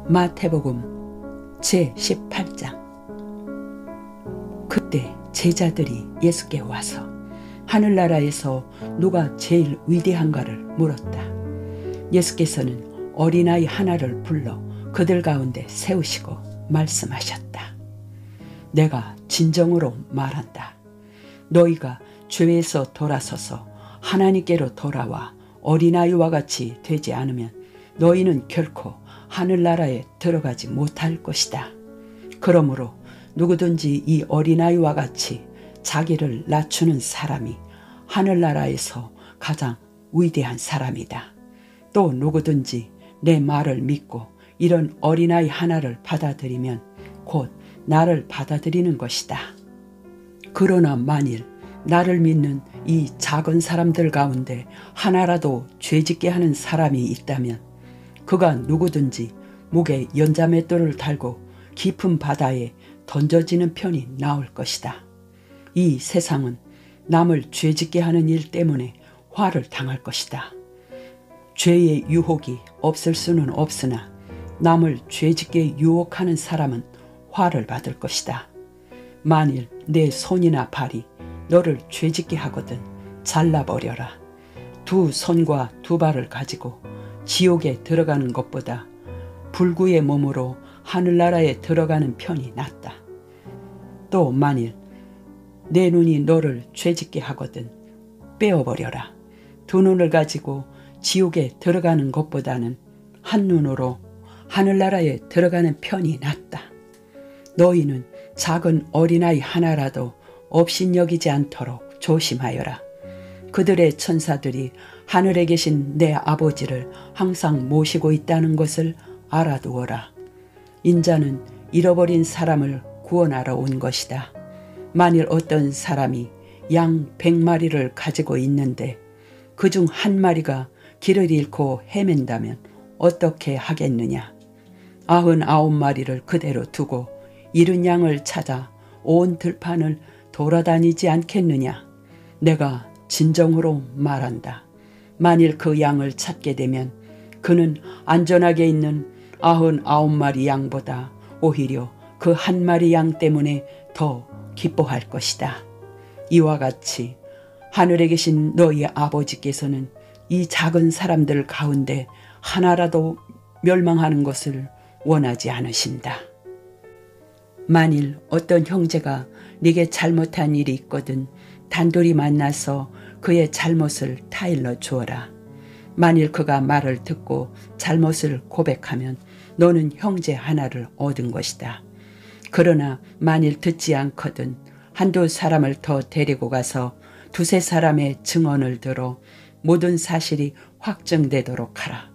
마태복음 제18장. 그때 제자들이 예수께 와서 하늘나라에서 누가 제일 위대한가를 물었다. 예수께서는 어린아이 하나를 불러 그들 가운데 세우시고 말씀하셨다. 내가 진정으로 말한다. 너희가 죄에서 돌아서서 하나님께로 돌아와 어린아이와 같이 되지 않으면 너희는 결코 하늘나라에 들어가지 못할 것이다. 그러므로 누구든지 이 어린아이와 같이 자기를 낮추는 사람이 하늘나라에서 가장 위대한 사람이다. 또 누구든지 내 말을 믿고 이런 어린아이 하나를 받아들이면 곧 나를 받아들이는 것이다. 그러나 만일 나를 믿는 이 작은 사람들 가운데 하나라도 죄짓게 하는 사람이 있다면 그가 누구든지 목에 연자맷돌을 달고 깊은 바다에 던져지는 편이 나을 것이다. 이 세상은 남을 죄짓게 하는 일 때문에 화를 당할 것이다. 죄의 유혹이 없을 수는 없으나 남을 죄짓게 유혹하는 사람은 화를 받을 것이다. 만일 내 손이나 발이 너를 죄짓게 하거든 잘라버려라. 두 손과 두 발을 가지고 지옥에 들어가는 것보다 불구의 몸으로 하늘나라에 들어가는 편이 낫다. 또 만일 내 눈이 너를 죄짓게 하거든 빼어버려라. 두 눈을 가지고 지옥에 들어가는 것보다는 한 눈으로 하늘나라에 들어가는 편이 낫다. 너희는 작은 어린아이 하나라도 업신여기지 않도록 조심하여라. 그들의 천사들이 하늘에 계신 내 아버지를 항상 모시고 있다는 것을 알아두어라. 인자는 잃어버린 사람을 구원하러 온 것이다. 만일 어떤 사람이 양 100마리를 가지고 있는데 그중 한 마리가 길을 잃고 헤맨다면 어떻게 하겠느냐. 99마리를 그대로 두고 잃은 양을 찾아 온 들판을 돌아다니지 않겠느냐. 내가 진정으로 말한다. 만일 그 양을 찾게 되면 그는 안전하게 있는 99마리 양보다 오히려 그 한 마리 양 때문에 더 기뻐할 것이다. 이와 같이 하늘에 계신 너희 아버지께서는 이 작은 사람들 가운데 하나라도 멸망하는 것을 원하지 않으신다. 만일 어떤 형제가 네게 잘못한 일이 있거든 단둘이 만나서 그의 잘못을 타일러 주어라. 만일 그가 말을 듣고 잘못을 고백하면 너는 형제 하나를 얻은 것이다. 그러나 만일 듣지 않거든 한두 사람을 더 데리고 가서 두세 사람의 증언을 들어 모든 사실이 확정되도록 하라.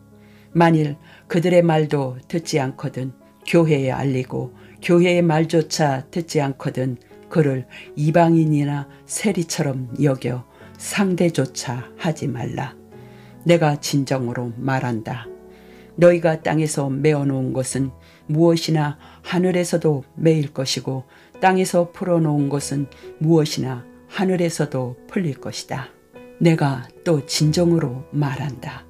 만일 그들의 말도 듣지 않거든 교회에 알리고 교회의 말조차 듣지 않거든 그를 이방인이나 세리처럼 여겨 상대조차 하지 말라. 내가 진정으로 말한다. 너희가 땅에서 메어놓은 것은 무엇이나 하늘에서도 메일 것이고 땅에서 풀어놓은 것은 무엇이나 하늘에서도 풀릴 것이다. 내가 또 진정으로 말한다.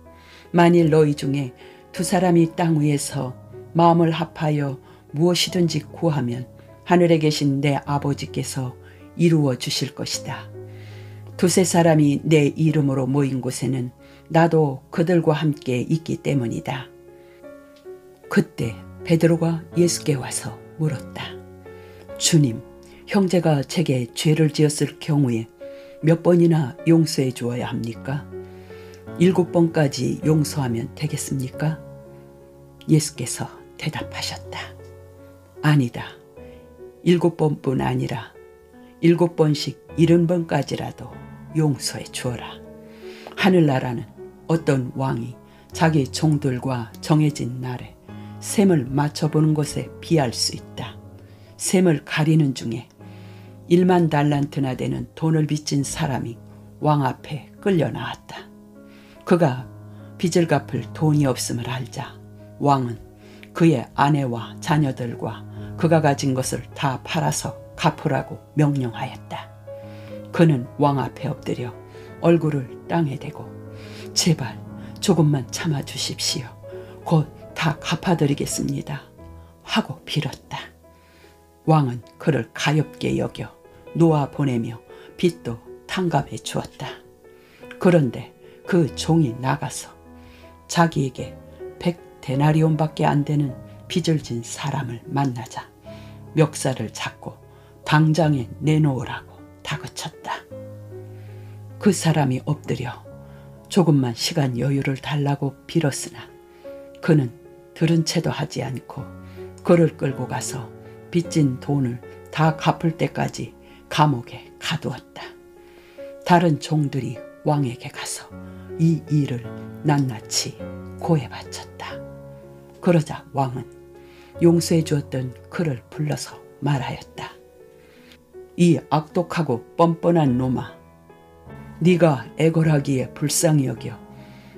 만일 너희 중에 두 사람이 땅 위에서 마음을 합하여 무엇이든지 구하면 하늘에 계신 내 아버지께서 이루어 주실 것이다. 두세 사람이 내 이름으로 모인 곳에는 나도 그들과 함께 있기 때문이다. 그때 베드로가 예수께 와서 물었다. 주님, 형제가 제게 죄를 지었을 경우에 몇 번이나 용서해 주어야 합니까? 7번까지 용서하면 되겠습니까? 예수께서 대답하셨다. 아니다. 7번뿐 아니라 7번씩 70번까지라도 용서해 주어라. 하늘나라는 어떤 왕이 자기 종들과 정해진 날에 셈을 맞춰보는 것에 비할 수 있다. 셈을 가리는 중에 1만 달란트나 되는 돈을 빚진 사람이 왕 앞에 끌려 나왔다. 그가 빚을 갚을 돈이 없음을 알자 왕은 그의 아내와 자녀들과 그가 가진 것을 다 팔아서 갚으라고 명령하였다. 그는 왕 앞에 엎드려 얼굴을 땅에 대고 제발 조금만 참아주십시오. 곧 다 갚아드리겠습니다 하고 빌었다. 왕은 그를 가엾게 여겨 놓아 보내며 빚도 탕감해 주었다. 그런데 그 종이 나가서 자기에게 100데나리온밖에 안 되는 빚을 진 사람을 만나자 멱살을 잡고 당장에 내놓으라고 다그쳤다. 그 사람이 엎드려 조금만 시간 여유를 달라고 빌었으나 그는 들은 채도 하지 않고 그를 끌고 가서 빚진 돈을 다 갚을 때까지 감옥에 가두었다. 다른 종들이 왕에게 가서 이 일을 낱낱이 고해 바쳤다. 그러자 왕은 용서해 주었던 그를 불러서 말하였다. 이 악독하고 뻔뻔한 놈아, 네가 애걸하기에 불쌍히 여겨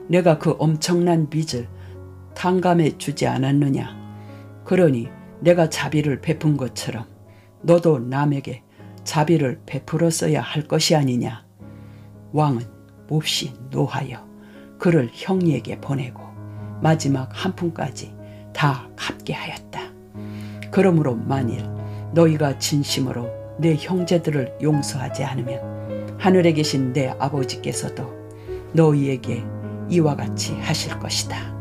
내가 그 엄청난 빚을 탕감해 주지 않았느냐. 그러니 내가 자비를 베푼 것처럼 너도 남에게 자비를 베풀었어야 할 것이 아니냐. 왕은 몹시 노하여 그를 형리에게 보내고 마지막 한 푼까지 다 갚게 하였다. 그러므로 만일 너희가 진심으로 내 형제들을 용서하지 않으면 하늘에 계신 내 아버지께서도 너희에게 이와 같이 하실 것이다.